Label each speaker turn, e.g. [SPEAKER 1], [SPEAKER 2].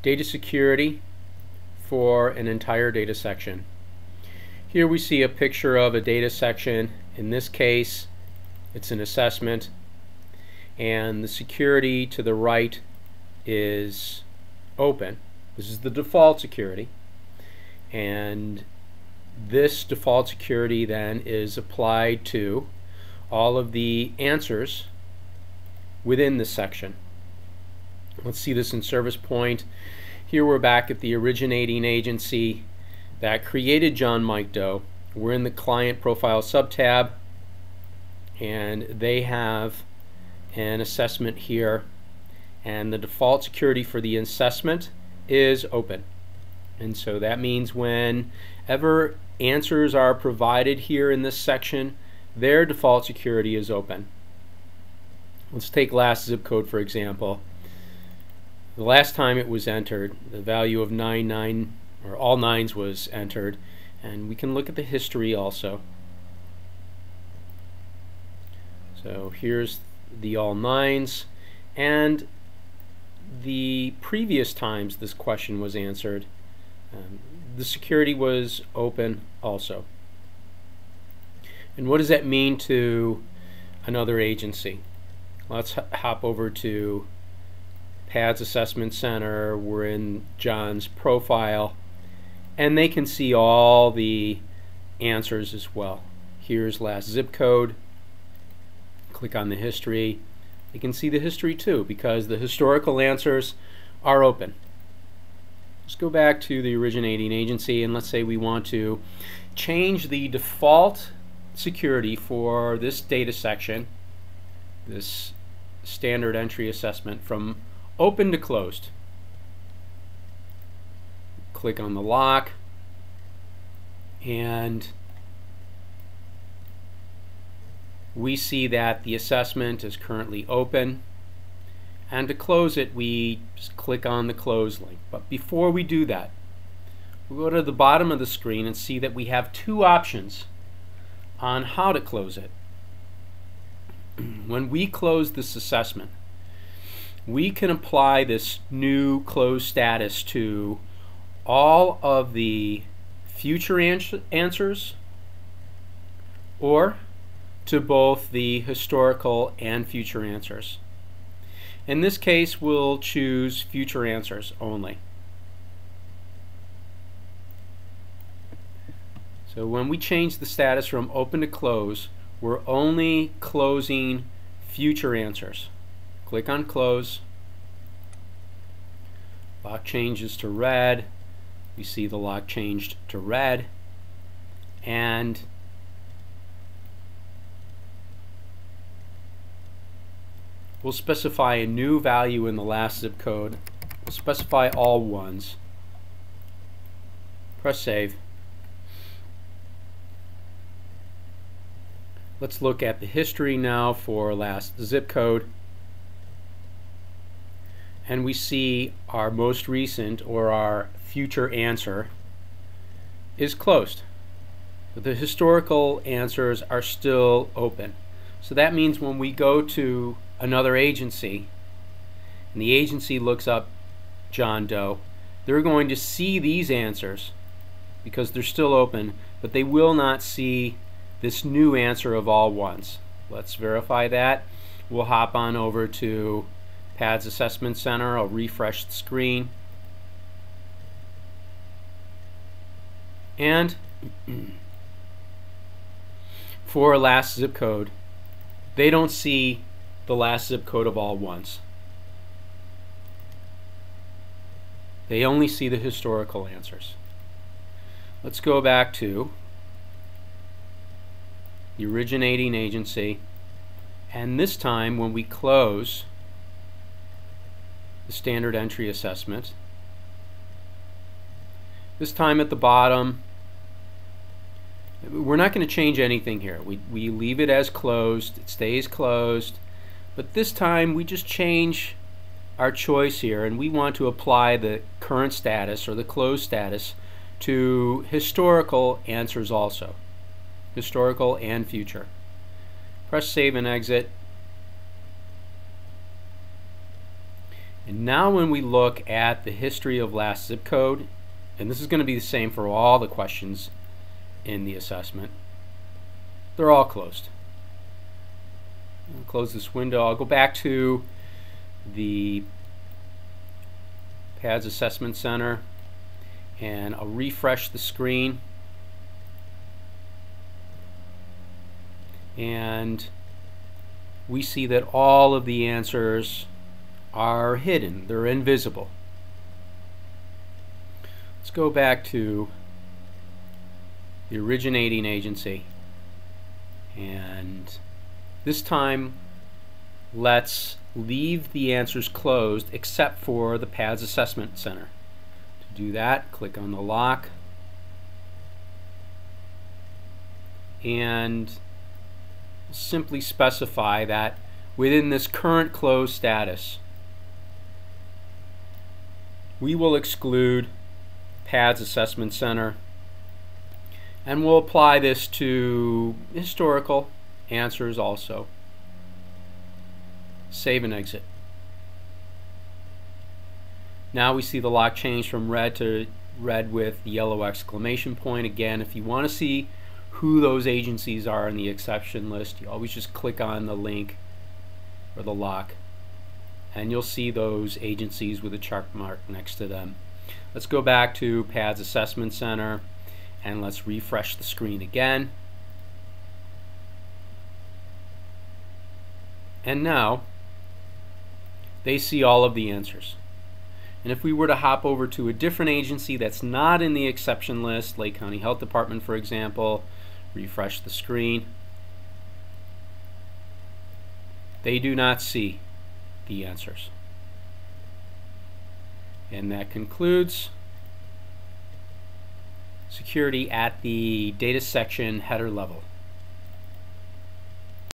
[SPEAKER 1] data security for an entire data section. Here we see a picture of a data section. In this case, it's an assessment, and the security to the right is open. This is the default security, and this default security then is applied to all of the answers within this section. Let's see this in Service Point. Here we're back at the originating agency that created John Mike Doe. We're in the Client Profile subtab, and they have an assessment here, and the default security for the assessment is open. And so that means whenever answers are provided here in this section, their default security is open. Let's take last zip code for example. The last time it was entered, the value of 99, or all nines, was entered, and we can look at the history also. So here's the all nines, and the previous times this question was answered, the security was open also. And what does that mean to another agency? Let's hop over to PADS Assessment Center. We're in John's profile, and they can see all the answers as well. Here's last zip code. Click on the history. You can see the history too, because the historical answers are open. Let's go back to the originating agency, and let's say we want to change the default security for this data section, this standard entry assessment, from open to closed. Click on the lock, and we see that the assessment is currently open, and to close it we just click on the close link. But before we do that, we'll go to the bottom of the screen and see that we have two options on how to close it. When we close this assessment, we can apply this new close status to all of the future answers, or to both the historical and future answers. In this case, we'll choose future answers only. So when we change the status from open to close, we're only closing future answers. Click on close. Lock changes to red. You see the lock changed to red, and we'll specify a new value in the last zip code. We'll specify all ones. Press save. Let's look at the history now for last zip code, and we see our most recent, or our future answer, is closed, but the historical answers are still open. So that means when we go to another agency and the agency looks up John Doe, they're going to see these answers because they're still open, but they will not see this new answer of all ones. Let's verify that. We'll hop on over to PADS Assessment Center. I'll refresh the screen, and for last zip code, they don't see the last zip code of all ones. They only see the historical answers. Let's go back to the originating agency, and this time when we close the standard entry assessment, this time at the bottom, we're not going to change anything here. We leave it as closed. It stays closed, but this time we just change our choice here, and we want to apply the current status, or the closed status, to historical answers also, historical and future. Press save and exit, And now when we look at the history of last zip code, and this is going to be the same for all the questions in the assessment, they're all closed. I'll close this window. I'll go back to the PADS Assessment Center and I'll refresh the screen, and we see that all of the answers are hidden. They're invisible. Let's go back to the originating agency, and this time let's leave the answers closed except for the PADS Assessment Center. To do that, click on the lock and simply specify that within this current closed status we will exclude PADS Assessment Center, and we'll apply this to historical answers also. Save and exit. Now we see the lock change from red to red with the yellow exclamation point. Again, if you want to see who those agencies are in the exception list, you always just click on the link or the lock and you'll see those agencies with a check mark next to them. Let's go back to PADS Assessment Center and let's refresh the screen again. And now they see all of the answers. And if we were to hop over to a different agency that's not in the exception list, Lake County Health Department for example, refresh the screen, they do not see the answers. And that concludes security at the data section header level.